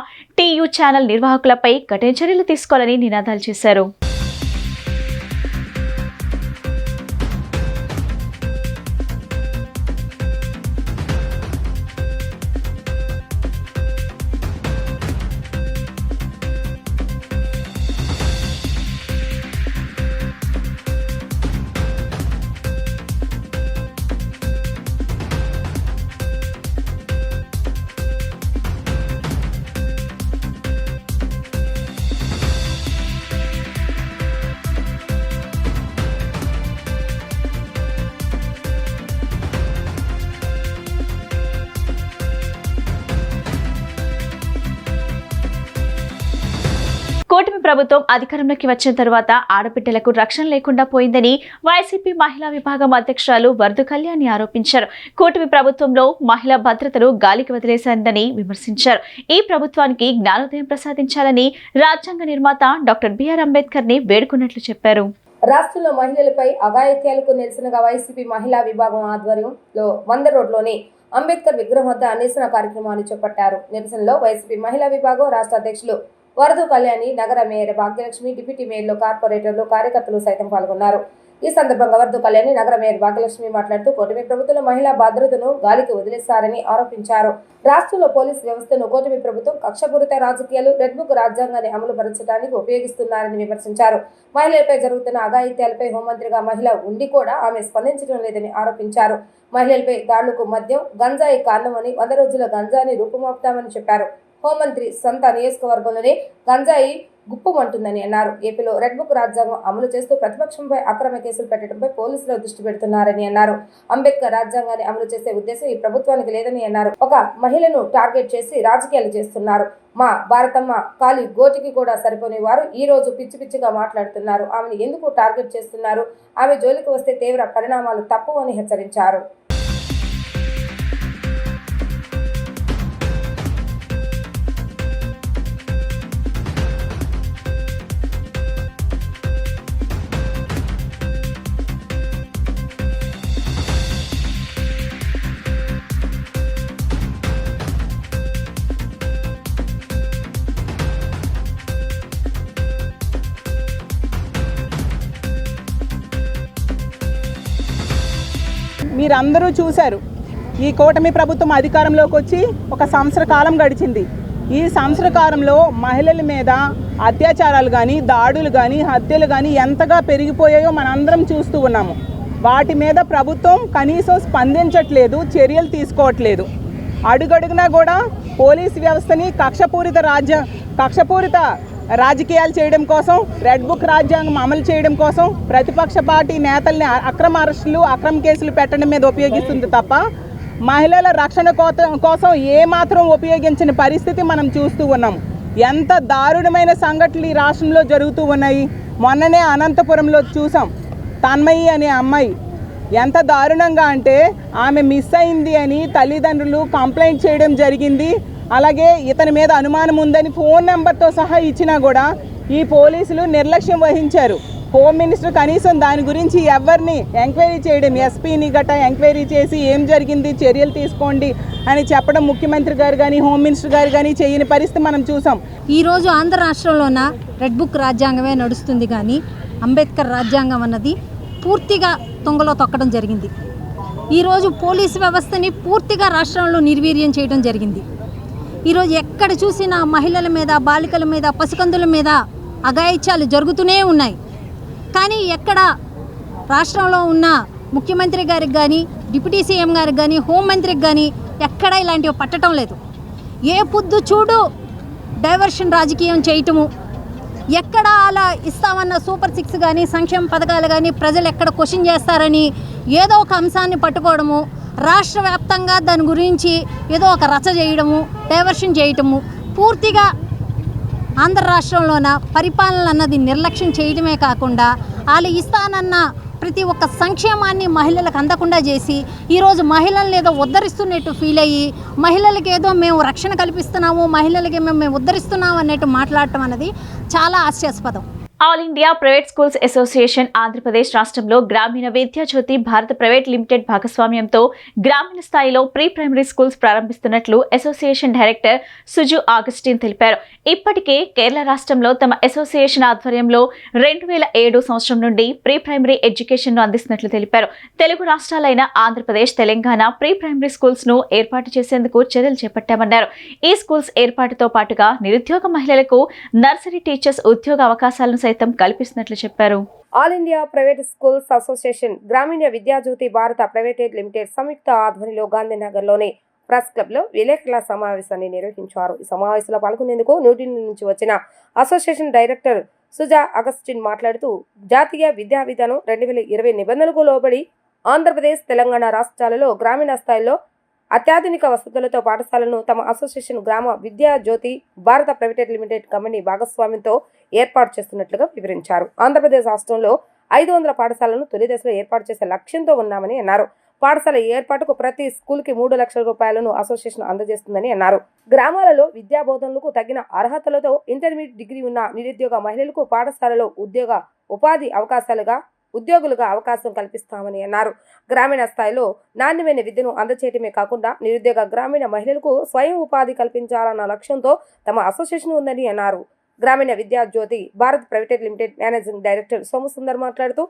టీయూ ఛానల్ నిర్వాహకులపై కఠిన చర్యలు తీసుకోవాలని నినాదాలు చేశారు. కూటమి ప్రభుత్వం అధికారంలోకి వచ్చిన తర్వాత ఆడబిడ్డలకు రక్షణ లేకుండా పోయిందని వైసీపీ మహిళా విభాగం అధ్యక్షురాలు వర్ధు కళ్యాణి ఆరోపించారు. కూటమి ప్రభుత్వంలో మహిళా భద్రతను గాలికి వదిలేశారని విమర్శించారు. ఈ ప్రభుత్వానికి జ్ఞానోదయం ప్రసాదించాలని రాజ్యాంగ నిర్మాత డాక్టర్ బిఆర్ అంబేద్కర్ ని వేడుకున్నట్లు చెప్పారు. రాష్ట్రంలో మహిళలపై అఘాయిత్యాలకు నిరసనగా వైసీపీ మహిళా విభాగం ఆధ్వర్యంలో 100 రోడ్లోని అంబేద్కర్ విగ్రహం వద్ద నిరసన కార్యక్రమాన్ని చేపట్టారు. నిరసనలో వైసీపీ మహిళా విభాగం రాష్ట్ర అధ్యక్షులు వర్ధు కళ్యాణి, నగర మేయర్ భాగ్యలక్ష్మి, డిప్యూటీ మేయర్లు, కార్పొరేటర్లు, కార్యకర్తలు సైతం పాల్గొన్నారు. ఈ సందర్భంగా వర్ధు కళ్యాణి, నగర మేయర్ భాగ్యలక్ష్మి మాట్లాడుతూ కూటమి ప్రభుత్వంలో మహిళా భద్రతను గాలికి వదిలేశారని ఆరోపించారు. రాష్ట్రంలో పోలీసు వ్యవస్థను కూటమి ప్రభుత్వం కక్షపూరిత రాజకీయాలు, రెడ్ బుక్ రాజ్యాంగాన్ని అమలు పరచడానికి ఉపయోగిస్తున్నారని విమర్శించారు. మహిళలపై జరుగుతున్న అఘాయిత్యాలపై హోంమంత్రిగా మహిళ ఉండి కూడా ఆమె స్పందించడం లేదని ఆరోపించారు. మహిళలపై దాడులకు మద్యం, గంజాయి కారణమని 100 రోజుల గంజాయిని రూపుమాపుతామని చెప్పారు. హోంమంత్రి సొంత నియోజకవర్గంలోనే గంజాయి గుప్పమంటుందని అన్నారు. ఏపీలో రెడ్ బుక్ రాజ్యాంగం అమలు చేస్తూ ప్రతిపక్షంపై అక్రమ కేసులు పెట్టడంపై పోలీసులు దృష్టి పెడుతున్నారని అన్నారు. అంబేద్కర్ రాజ్యాంగాన్ని అమలు చేసే ఉద్దేశం ఈ ప్రభుత్వానికి లేదని అన్నారు. ఒక మహిళను టార్గెట్ చేసి రాజకీయాలు చేస్తున్నారు. మా భారతమ్మ కాలి గోటికి కూడా సరిపోని వారు ఈ రోజు పిచ్చి పిచ్చిగా మాట్లాడుతున్నారు. ఆమెను ఎందుకు టార్గెట్ చేస్తున్నారు? ఆమె జోలికి వస్తే తీవ్ర పరిణామాలు తప్పు అని హెచ్చరించారు. మీరందరూ చూశారు, ఈ కూటమి ప్రభుత్వం అధికారంలోకి వచ్చి 1 సంవత్సర కాలం గడిచింది. ఈ సంవత్సర కాలంలో మహిళల మీద అత్యాచారాలు కానీ, దాడులు కానీ, హత్యలు కానీ ఎంతగా పెరిగిపోయాయో మనందరం చూస్తూ ఉన్నాము. వాటి మీద ప్రభుత్వం కనీసం స్పందించట్లేదు, చర్యలు తీసుకోవట్లేదు. అడుగడుగునా కూడా పోలీస్ వ్యవస్థని కక్షపూరిత రాజకీయాలు చేయడం కోసం, రెడ్ బుక్ రాజ్యాంగం అమలు చేయడం కోసం ప్రతిపక్ష పార్టీ నేతల్ని అక్రమ అరెస్టులు, అక్రమ కేసులు పెట్టడం మీద ఉపయోగిస్తుంది తప్ప మహిళల రక్షణ కోసం ఏమాత్రం ఉపయోగించిన పరిస్థితి మనం చూస్తూ ఉన్నాం. ఎంత దారుణమైన సంఘటనలు ఈ రాష్ట్రంలో జరుగుతూ ఉన్నాయి. మొన్ననే అనంతపురంలో చూసాం. తన్మయి అనే అమ్మాయి ఎంత దారుణంగా అంటే ఆమె మిస్ అయింది అని తల్లిదండ్రులు కంప్లైంట్ చేయడం జరిగింది. అలాగే ఇతని మీద అనుమానం ఉందని ఫోన్ నెంబర్తో సహా ఇచ్చినా కూడా ఈ పోలీసులు నిర్లక్ష్యం వహించారు. హోమ్ మినిస్టర్ కనీసం దాని గురించి ఎవరిని ఎంక్వైరీ చేయడం, ఎస్పీని గట్టా ఎంక్వైరీ చేసి ఏం జరిగింది, చర్యలు తీసుకోండి అని చెప్పడం ముఖ్యమంత్రి గారు కానీ, హోమ్ మినిస్టర్ గారు కానీ చేయని పరిస్థితి మనం చూసాం. ఈరోజు ఆంధ్ర రాష్ట్రంలోన రెడ్ బుక్ రాజ్యాంగమే నడుస్తుంది, కానీ అంబేద్కర్ రాజ్యాంగం అన్నది పూర్తిగా తుంగలో తొక్కడం జరిగింది. ఈరోజు పోలీసు వ్యవస్థని పూర్తిగా రాష్ట్రంలో నిర్వీర్యం చేయడం జరిగింది. ఈరోజు ఎక్కడ చూసినా మహిళల మీద, బాలికల మీద, పసికందుల మీద అఘాయిత్యాలు జరుగుతూనే ఉన్నాయి. కానీ ఎక్కడ రాష్ట్రంలో ఉన్న ముఖ్యమంత్రి గారికి కానీ, డిప్యూటీ సీఎం గారికి కానీ, హోంమంత్రికి కానీ ఎక్కడ ఇలాంటివి పట్టడం లేదు. ఏ పొద్దు చూడు డైవర్షన్ రాజకీయం చేయటము, ఎక్కడ అలా ఇస్తామన్న సూపర్ 6 కానీ, సంక్షేమ పథకాలు కానీ ప్రజలు ఎక్కడ క్వశ్చన్ చేస్తారని ఏదో ఒక అంశాన్ని పట్టుకోవడము, రాష్ట్ర వ్యాప్తంగా దాని గురించి ఏదో ఒక రచ చేయడము, డైవర్షన్ చేయటము, పూర్తిగా ఆంధ్ర రాష్ట్రంలోన పరిపాలన అన్నది నిర్లక్ష్యం చేయడమే కాకుండా వాళ్ళు ఇస్తానన్న ప్రతి ఒక్క సంక్షేమాన్ని మహిళలకు అందకుండా చేసి ఈరోజు మహిళలను ఏదో ఉద్ధరిస్తున్నట్టు ఫీల్ అయ్యి మహిళలకి ఏదో మేము రక్షణ కల్పిస్తున్నాము, మహిళలకి మేము ఉద్ధరిస్తున్నాము అన్నట్టు మాట్లాడటం అనేది చాలా హాస్యాస్పదం. All India private schools association Andhra Pradesh రాష్ట్రంలో గ్రామీణ విద్యాజ్యోతి భారత్ ప్రైవేట్ లిమిటెడ్ భాగస్వామ్యంతో గ్రామీణ స్థాయిలో ప్రీ ప్రైమరీ స్కూల్స్ ప్రారంభిస్తున్నట్లు అసోసియేషన్ డైరెక్టర్ సుజు ఆగస్టిన్ తెలిపారు. ఇప్పటికే కేరళ రాష్ట్రంలో తమ అసోసియేషన్ ఆధ్వర్యంలో 2007 సంవత్సరం నుండి ప్రీ ప్రైమరీ ఎడ్యుకేషన్ ను అందిస్తున్నట్లు తెలిపారు. తెలుగు రాష్ట్రాలైన Andhra Pradesh, Telangana pre primary schools ను ఏర్పాటు చేసేందుకు చర్యలు చేపట్టామన్నారు. ఈ స్కూల్స్ ఏర్పాటుతో పాటుగా నిరుద్యోగ మహిళలకు నర్సరీ టీచర్స్ ఉద్యోగ అవకాశాలను కల్పిస్తున్నట్లు చెప్పారు. All India private schools association గ్రామీణ విద్యాజ్యోతి భారత ప్రైవేట్ లిమిటెడ్ సంయుక్త ఆధ్వర్యంలో గాంధీనగర్లోని ప్రెస్ క్లబ్ లో విలేకరుల సమావేశాన్ని నిర్వహించారు. ఈ సమావేశంలో పాల్గొనేందుకు న్యూఢిల్లీ నుంచి వచ్చిన అసోసియేషన్ డైరెక్టర్ సుజా అగస్టిన్ మాట్లాడుతూ జాతీయ విద్యా విధానం 2020 నిబంధనలకు లోబడి ఆంధ్రప్రదేశ్, తెలంగాణ రాష్ట్రాలలో గ్రామీణ స్థాయిలో అత్యాధునిక వసతులతో పాఠశాలను తమ అసోసియేషన్ గ్రామ విద్యా జ్యోతి భారత ప్రైవేట్ లిమిటెడ్ కంపెనీ భాగస్వామ్యంతో ఏర్పాటు చేస్తున్నట్లుగా వివరించారు. ఆంధ్రప్రదేశ్ రాష్ట్రంలో 500 పాఠశాలను తొలి దశలో ఏర్పాటు చేసే లక్ష్యంతో ఉన్నామని అన్నారు. పాఠశాల ఏర్పాటుకు ప్రతి స్కూల్కి 3 లక్షల రూపాయలను అసోసియేషన్ అందజేస్తుందని అన్నారు. గ్రామాలలో విద్యా బోధనలకు తగిన అర్హతలతో ఇంటర్మీడియట్ డిగ్రీ ఉన్న నిరుద్యోగ మహిళలకు పాఠశాలలో ఉపాధి ఉద్యోగులుగా అవకాశం కల్పిస్తామని అన్నారు. గ్రామీణ స్థాయిలో నాణ్యమైన విద్యను అందచేయటమే కాకుండా నిరుద్యోగ గ్రామీణ మహిళలకు స్వయం ఉపాధి కల్పించాలన్న లక్ష్యంతో తమ అసోసియేషన్ ఉందని అన్నారు. Grameena Vidya Jyoti Bharat private limited managing director Somasundar మాట్లాడుతూ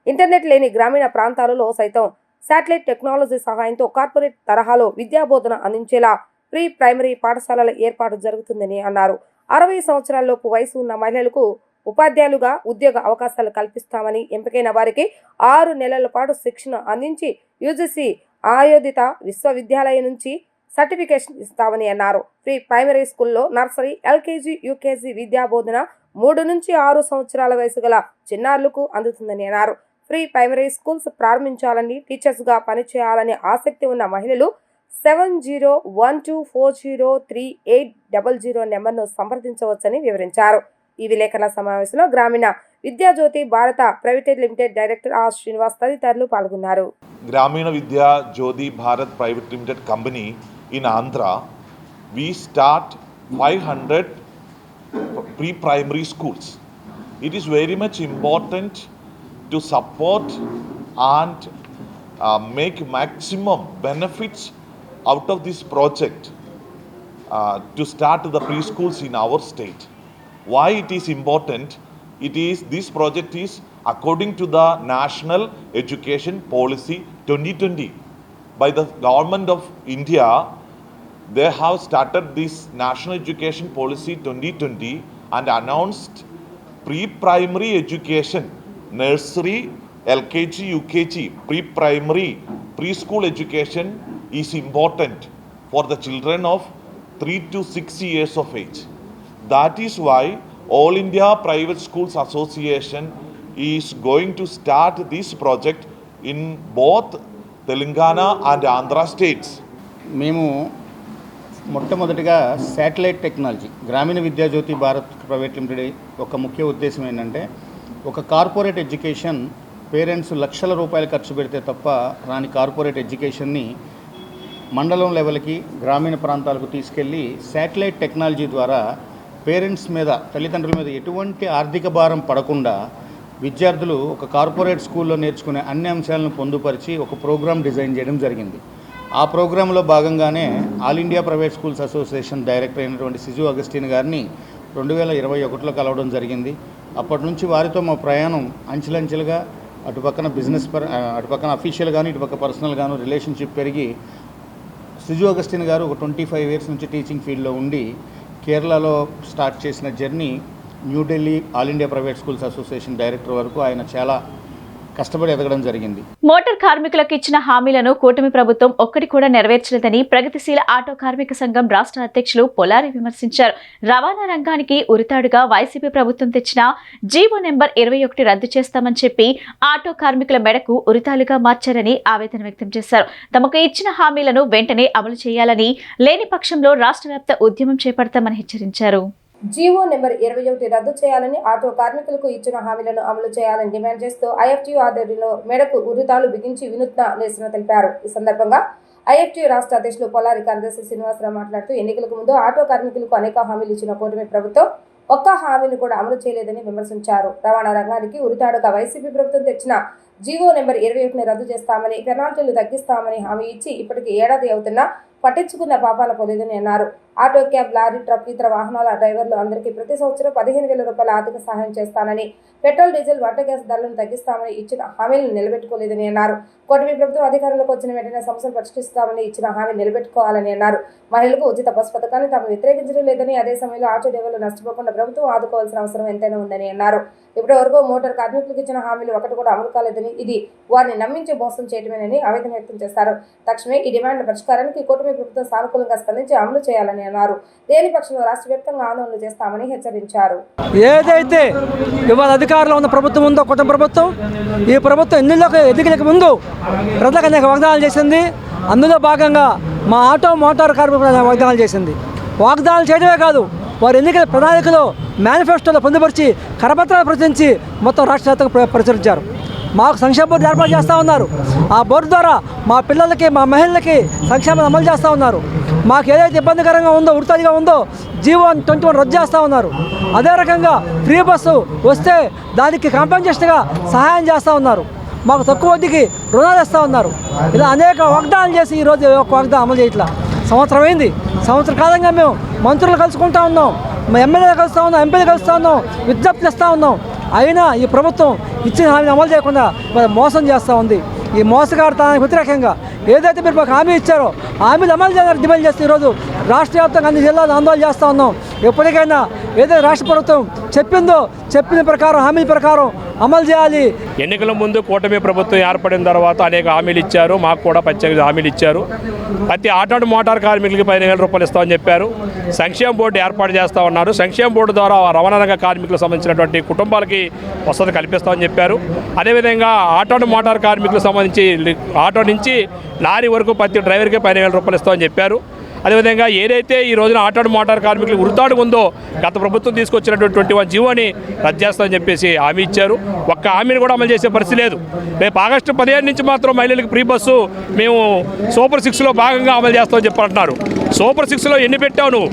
ఇంటర్నెట్ లేని గ్రామీణ ప్రాంతాలలో సైతం శాటిలైట్ టెక్నాలజీ సహాయంతో కార్పొరేట్ తరహాలో విద్యా బోధన అందించేలా ప్రీ ప్రైమరీ పాఠశాలల ఏర్పాటు జరుగుతుందని అన్నారు. 60 సంవత్సరాలలోపు వయసు ఉన్న మహిళలకు ఉపాధ్యాయులుగా ఉద్యోగ అవకాశాలు కల్పిస్తామని, ఎంపికైన వారికి 6 నెలల పాటు శిక్షణ అందించి యూజీసీ ఆయోజిత విశ్వవిద్యాలయం నుంచి సర్టిఫికేషన్ ఇస్తామని అన్నారు. ప్రీ ప్రైమరీ స్కూల్లో నర్సరీ, ఎల్కేజీ, యూకేజీ విద్యా బోధన 3 నుంచి 6 సంవత్సరాల వయసు గల చిన్నారులకు అందుతుందని అన్నారు. ప్రీ ప్రైమరీ స్కూల్స్ ప్రారంభించాలని, టీచర్స్గా పనిచేయాలని ఆసక్తి ఉన్న మహిళలు 7012403800 నెంబర్ను సంప్రదించవచ్చని వివరించారు. ఈ విలేకరుల సమావేశంలో Grameena Vidyajyoti Bharata private limited director R Srinivas తదితరులు పాల్గొన్నారు. Grameena Vidya Jyoti Bharat private limited company in Andhra we start 500 pre-primary schools. It is very much important to support and make maximum benefits out of this project to start the preschools in our state. Why it is important? This project is according to the National Education Policy 2020 by the Government of India. They have started this National Education Policy 2020 and announced pre-primary education, nursery, LKG, UKG, pre-primary, preschool education is important for the children of 3 to 6 years of age. That is why All India Private Schools Association is going to start this project in both Telangana and Andhra states. మేము మొట్టమొదటిగా శాటిలైట్ టెక్నాలజీ గ్రామీణ విద్యాజ్యోతి భారత్ ప్రైవేట్ లిమిటెడ్ ఒక ముఖ్య ఉద్దేశం ఏంటంటే ఒక కార్పొరేట్ ఎడ్యుకేషన్ పేరెంట్స్ లక్షల రూపాయలు ఖర్చు పెడితే తప్ప రాని కార్పొరేట్ ఎడ్యుకేషన్ని మండలం లెవెల్కి గ్రామీణ ప్రాంతాలకు తీసుకెళ్ళి శాటిలైట్ టెక్నాలజీ ద్వారా పేరెంట్స్ మీద తల్లిదండ్రుల మీద ఎటువంటి ఆర్థిక భారం పడకుండా విద్యార్థులు ఒక కార్పొరేట్ స్కూల్లో నేర్చుకునే అన్ని అంశాలను పొందుపరిచి ఒక ప్రోగ్రాం డిజైన్ చేయడం జరిగింది. ఆ ప్రోగ్రాంలో భాగంగానే all India private schools association director అయినటువంటి సుజు అగస్టిన్ గారిని 2021లో కలవడం జరిగింది. అప్పటి నుంచి వారితో మా ప్రయాణం అంచెలంచెలుగా అటుపక్కన అటుపక్కన అఫీషియల్ గాను ఇటుపక్క పర్సనల్ గాను రిలేషన్షిప్ పెరిగి సుజు అగస్టిన్ గారు ఒక 25 years నుంచి టీచింగ్ ఫీల్డ్లో ఉండి కేరళలో స్టార్ట్ చేసిన journey New Delhi all India private schools association director వరకు ఆయన చాలా కష్టపడి ఎదగడం జరిగింది. మోటార్ కార్మికులకు ఇచ్చిన హామీలను కూటమి ప్రభుత్వం ఒక్కటి కూడా నెరవేర్చలేదని ప్రగతిశీల ఆటో కార్మిక సంఘం రాష్ట్ర అధ్యక్షులు పొలారి విమర్శించారు. రవాణా రంగానికి ఉరితాడుగా వైసీపీ ప్రభుత్వం తెచ్చిన జీవో నెంబర్ 21 రద్దు చేస్తామని చెప్పి ఆటో కార్మికుల మెడకు ఉరితాలుగా మార్చారని ఆవేదన వ్యక్తం చేశారు. తమకు ఇచ్చిన హామీలను వెంటనే అమలు చేయాలని, లేని పక్షంలో రాష్ట్ర వ్యాప్త ఉద్యమం చేపడతామని హెచ్చరించారు. జీవో నెంబర్ 21 రద్దు చేయాలని, ఆటో కార్మికులకు ఇచ్చిన హామీలను అమలు చేయాలని డిమాండ్ చేస్తూ ఐఎఫ్టీయూ ఆధ్వర్యంలో మేడకు ఉరితాళ్లు బిగించి వినూత్న నిరసన తెలిపారు. ఈ సందర్భంగా ఐఎఫ్టీయూ రాష్ట్ర అధ్యక్షులు పొలారి కార్యదర్శి శ్రీనివాసరావు మాట్లాడుతూ ఎన్నికలకు ముందు ఆటో కార్మికులకు అనేక హామీలు ఇచ్చిన కూటమి ప్రభుత్వం ఒక్క హామీని కూడా అమలు చేయలేదని విమర్శించారు. రవాణా రంగానికి ఉరితాడుగా వైసీపీ ప్రభుత్వం తెచ్చిన జీవో నెంబర్ 21ని రద్దు చేస్తామని, పెనాల్టీలు తగ్గిస్తామని హామీ ఇచ్చి ఇప్పటికి ఏడాది అవుతున్నా పట్టించుకున్న పాపాల పోలేదని అన్నారు. ఆటో, క్యాబ్, లారీ, ట్రక్, ఇతర వాహనాల డ్రైవర్లు అందరికీ ప్రతి సంవత్సరం 15,000 రూపాయల ఆర్థిక సహాయం చేస్తానని, పెట్రోల్, డీజిల్, వంట గ్యాస్ ధరలను తగ్గిస్తామని ఇచ్చిన హామీలను నిలబెట్టుకోలేదని అన్నారు. కూటమి ప్రభుత్వం అధికారంలోకి వచ్చిన వెంటనే సమస్యలు పరిష్కరిస్తామని ఇచ్చిన హామీ నిలబెట్టుకోవాలని అన్నారు. మహిళలకు ఉచిత బస్ పథకాన్ని తాము వ్యతిరేకించడం లేదని, అదే సమయంలో ఆటో డ్రైవర్లు నష్టపోకుండా ప్రభుత్వం ఆదుకోవాల్సిన అవసరం ఎంతైనా ఉందని అన్నారు. ఇప్పటి వరకు మోటార్ కార్మికులకు ఇచ్చిన హామీలు ఒకటి కూడా అమలు కాలేదని, ఇది వారిని నమ్మించి మోసం చేయడమేనని ఆవేదన వ్యక్తం చేశారు. తక్షణమే ఈ డిమాండ్ల పరిష్కారానికి కూటమి ప్రభుత్వం సానుకూలంగా స్పందించి అమలు చేయాలని అన్నారు. లేని పక్షంలో రాష్ట్ర వ్యాప్తంగా ఆందోళనలు చేస్తామని హెచ్చరించారు. ఏదైతే ఇవాళ అధికారంలో ఉన్న ప్రభుత్వం ఉందో కూటమి ప్రభుత్వం, ఈ ప్రభుత్వం ఎన్నికలకు ముందు ప్రజలకు అనేక వాగ్దానాలు చేసింది. అందులో భాగంగా మా ఆటో మోటార్ కార్మికులు వాగ్దానాలు చేసింది. వాగ్దానాలు చేయడమే కాదు, వారు ఎన్నికల ప్రణాళికలో మేనిఫెస్టోలో పొందుపరిచి కరపత్రాలు ప్రచురించి మొత్తం రాష్ట్ర వ్యాప్తంగా ప్రచురించారు. మాకు సంక్షేమ బోర్డు ఏర్పాటు చేస్తూ ఉన్నారు. ఆ బోర్డు ద్వారా మా పిల్లలకి, మా మహిళలకి సంక్షేమం అమలు చేస్తూ ఉన్నారు. మాకు ఏదైతే ఇబ్బందికరంగా ఉందో, ఉడతడిగా ఉందో జీవో 21 రద్దు చేస్తూ ఉన్నారు. అదే రకంగా ఫ్రీ బస్సు వస్తే దానికి కాంపెన్సేషన్గా సహాయం చేస్తూ ఉన్నారు. మాకు తక్కువ వడ్డీకి రుణాలు ఇస్తూ ఉన్నారు. ఇలా అనేక వాగ్దానాలు చేసి ఈరోజు ఒక వాగ్దానం అమలు చేయట్లా. సంవత్సరం అయింది. సంవత్సర కాలంగా మేము మంత్రులు కలుసుకుంటూ ఉన్నాం, మా ఎమ్మెల్యేలు కలుస్తూ ఉన్నాం, ఎంపీలు కలుస్తూ ఉన్నాం, విజ్ఞప్తి చేస్తూ ఉన్నాం. అయినా ఈ ప్రభుత్వం ఇచ్చిన హామీని అమలు చేయకుండా మోసం చేస్తూ ఉంది. ఈ మోసగాడతానికి వ్యతిరేకంగా ఏదైతే మీరు మాకు హామీ ఇచ్చారో హామీలు అమలు చేయాలని డిమాండ్ చేస్తూ ఈరోజు రాష్ట్ర వ్యాప్తంగా అన్ని జిల్లాలు ఆందోళన చేస్తూ ఉన్నాం. ఎప్పటికైనా ఏదైతే రాష్ట్ర ప్రభుత్వం చెప్పిన ప్రకారం హామీల ప్రకారం అమలు చేయాలి. ఎన్నికల ముందు కూటమి ప్రభుత్వం ఏర్పడిన తర్వాత అనేక హామీలు ఇచ్చారు. మాకు కూడా ప్రత్యేక హామీలు ఇచ్చారు. ప్రతి ఆటో మోటార్ కార్మికులకి 15,000 రూపాయలు ఇస్తామని చెప్పారు. సంక్షేమ బోర్డు ఏర్పాటు చేస్తూ ఉన్నారు. సంక్షేమ బోర్డు ద్వారా రవాణా రంగ కార్మికులకు సంబంధించినటువంటి కుటుంబాలకి వసతి కల్పిస్తామని చెప్పారు. అదేవిధంగా ఆటో మోటార్ కార్మికులకు సంబంధించి ఆటో నుంచి లారీ వరకు ప్రతి డ్రైవర్కి 15,000 రూపాయలు ఇస్తామని చెప్పారు. అదేవిధంగా ఏదైతే ఈ రోజున ఆటో మోటార్ కార్మికులు ఉరితాడు ఉందో గత ప్రభుత్వం తీసుకొచ్చినటువంటి 21 జీవోని రద్దు చేస్తామని చెప్పేసి హామీ ఇచ్చారు. ఒక్క హామీని కూడా అమలు చేసే పరిస్థితి లేదు. రేపు ఆగస్టు 15 నుంచి మాత్రం మహిళలకు ఫ్రీ బస్సు మేము సూపర్ 6లో భాగంగా అమలు చేస్తామని చెప్పంటున్నారు. సూపర్ 6లో ఎన్ని పెట్టావు నువ్వు?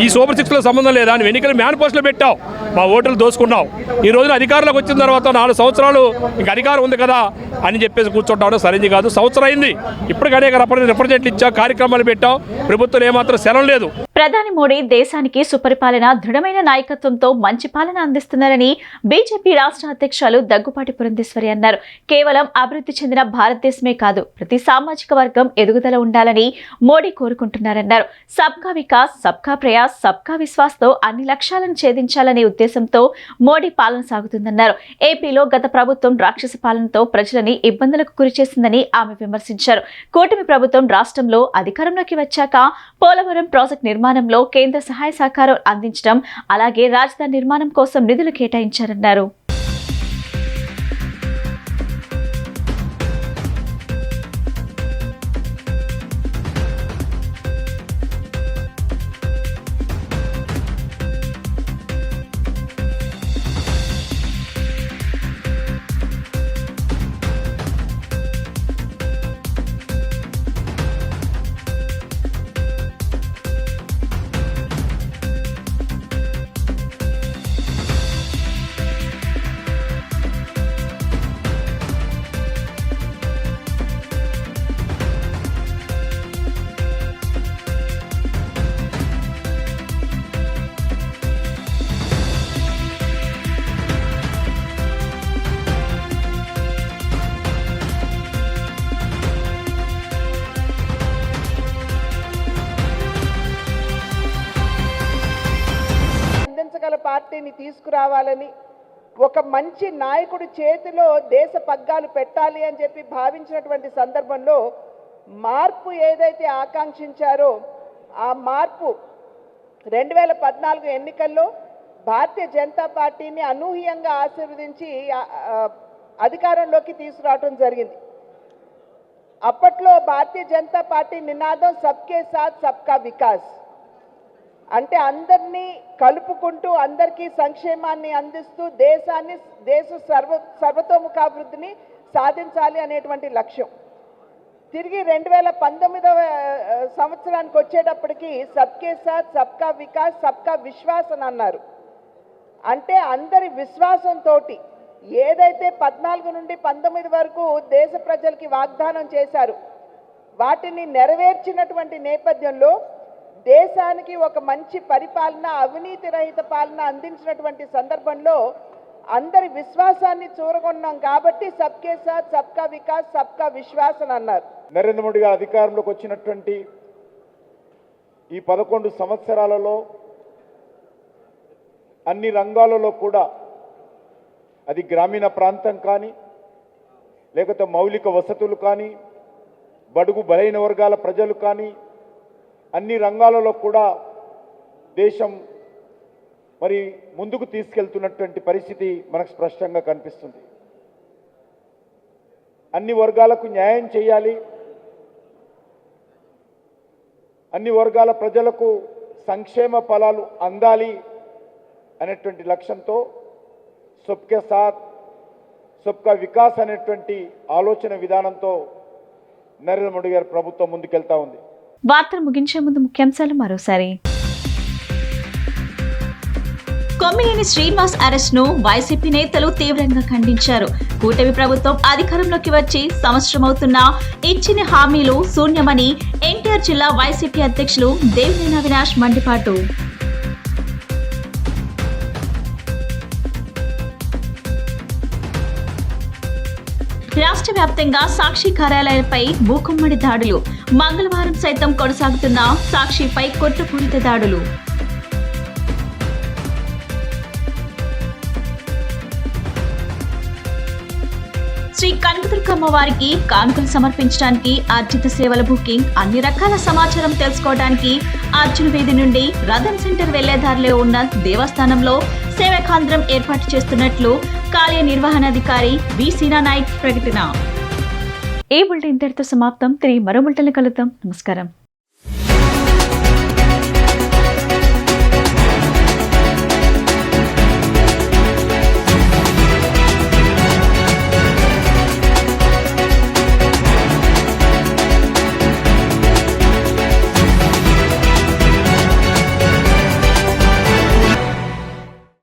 ఈ సూపర్ 6లో సంబంధం లేదా? నువ్వు ఎన్నికల మేనిఫెస్టోలో పెట్టావు, మా ఓటులు దోసుకున్నావు. ఈ రోజున అధికారంలోకి వచ్చిన తర్వాత 4 సంవత్సరాలు ఇంక అధికారం ఉంది కదా అని చెప్పేసి కూర్చుంటావు. సరైనది కాదు. సంవత్సరం అయింది, ఇప్పటికి అనేక రిప్రజెంట్లు ఇచ్చావు, కార్యక్రమాలు పెట్టావు. ప్రభుత్వం ఏమాత్రం సెలవు లేదు. ప్రధాని మోడీ దేశానికి సుపరిపాలన, దృఢమైన నాయకత్వంతో మంచి పాలన అందిస్తున్నారని బీజేపీ రాష్ట్ర అధ్యక్షులు దగ్గుపాటి పురంధేశ్వరి అన్నారు. కేవలం అభివృద్ధి చెందిన భారతదేశమే కాదు, ప్రతి సామాజిక వర్గం ఎదుగుదల ఉండాలని మోడీ కోరుకుంటున్నారన్నారు. సబ్కా వికాస్, సబ్కా ప్రయాస్, సబ్కా విశ్వాస్ తో అన్ని లక్ష్యాలను ఛేదించాలనే ఉద్దేశంతో మోడీ పాలన సాగుతుందన్నారు. ఏపీలో గత ప్రభుత్వం రాక్షస పాలనతో ప్రజలని ఇబ్బందులకు గురిచేసిందని ఆమె విమర్శించారు. కూటమి ప్రభుత్వం రాష్ట్రంలో అధికారంలోకి వచ్చాక పోలవరం ప్రాజెక్టు నిర్మాణంలో కేంద్ర సహాయ సహకారం అందించడం, అలాగే రాజధాని నిర్మాణం కోసం నిధులు కేటాయించారన్నారు. పార్టీని తీసుకురావాలని, ఒక మంచి నాయకుడి చేతిలో దేశ పగ్గాలు పెట్టాలి అని చెప్పి భావించినటువంటి సందర్భంలో మార్పు ఏదైతే ఆకాంక్షించారో ఆ మార్పు 2014 ఎన్నికల్లో భారతీయ జనతా పార్టీని అనూహ్యంగా ఆశీర్వదించి అధికారంలోకి తీసుకురావడం జరిగింది. అప్పట్లో భారతీయ జనతా పార్టీ నినాదం సబ్కే సాత్ సబ్కా వికాస్. అంటే అందరినీ కలుపుకుంటూ అందరికీ సంక్షేమాన్ని అందిస్తూ దేశ సర్వతోముఖాభివృద్ధిని సాధించాలి అనేటువంటి లక్ష్యం. తిరిగి 2019వ సంవత్సరానికి వచ్చేటప్పటికి సబ్కే సాత్ సబ్కా వికాస్ సబ్కా విశ్వాస్ అని అన్నారు. అంటే అందరి విశ్వాసంతో ఏదైతే 14 నుండి 19 వరకు దేశ ప్రజలకి వాగ్దానం చేశారు వాటిని నెరవేర్చినటువంటి నేపథ్యంలో దేశానికి ఒక మంచి పరిపాలన, అవినీతి రహిత పాలన అందించినటువంటి సందర్భంలో అందరి విశ్వాసాన్ని చూరగొన్నాం కాబట్టి సబ్కే సాత్ సబ్కా వికాస్ సబ్కా విశ్వాస్ అని అన్నారు. నరేంద్ర మోడీ గారు అధికారంలోకి వచ్చినటువంటి ఈ 11 సంవత్సరాలలో అన్ని రంగాలలో కూడా అది గ్రామీణ ప్రాంతం కానీ, లేకపోతే మౌలిక వసతులు కానీ, బడుగు బలైన వర్గాల ప్రజలు కానీ, అన్ని రంగాలలో కూడా దేశం మరి ముందుకు తీసుకెళ్తున్నటువంటి పరిస్థితి మనకు స్పష్టంగా కనిపిస్తుంది. అన్ని వర్గాలకు న్యాయం చేయాలి, అన్ని వర్గాల ప్రజలకు సంక్షేమ ఫలాలు అందాలి అనేటువంటి లక్ష్యంతో సబ్కే సాత్ సబ్కా వికాస్ అనేటువంటి ఆలోచన విధానంతో నరేంద్ర మోడీ గారి ప్రభుత్వం ముందుకెళ్తా ఉంది. వార్తలు ముగించే ముందు ముఖ్యాంశాలు మరోసారి. కొమ్మినేని శ్రీనివాస్ అరెస్ట్ ను వైసీపీ నేతలు తీవ్రంగా ఖండించారు. కూటమి ప్రభుత్వం అధికారంలోకి వచ్చి సంవత్సరమవుతున్నా ఇచ్చిన హామీలు శూన్యమని ఎన్టీఆర్ జిల్లా వైసీపీ అధ్యక్షులు దేవినేని అవినాష్ మండిపాటు. రాష్ట్ర వ్యాప్తంగా సాక్షి కార్యాలయాలపై మూకుమ్మడి దాడులు. మంగళవారం సైతం కొనసాగుతున్న సాక్షిపై కుట్రపూరిత దాడులు. శ్రీ కనకదుర్గమ్మ వారికి కానుకలు సమర్పించడానికి అర్జిత సేవల బుకింగ్, అన్ని రకాల సమాచారం తెలుసుకోవడానికి అర్జున వీధి నుండి రథన్ సెంటర్ వెళ్లేదారిలో ఉన్న దేవస్థానంలో సేవా కేంద్రం ఏర్పాటు చేస్తున్నట్లు కార్యనిర్వహణాధికారి వి సీనా నాయక్ ప్రకటన. ఈ బులెటిన్ ఇంతటితో సమాప్తం. తిరిగి మరో బులెటిన్లో కలుద్దాం. నమస్కారం.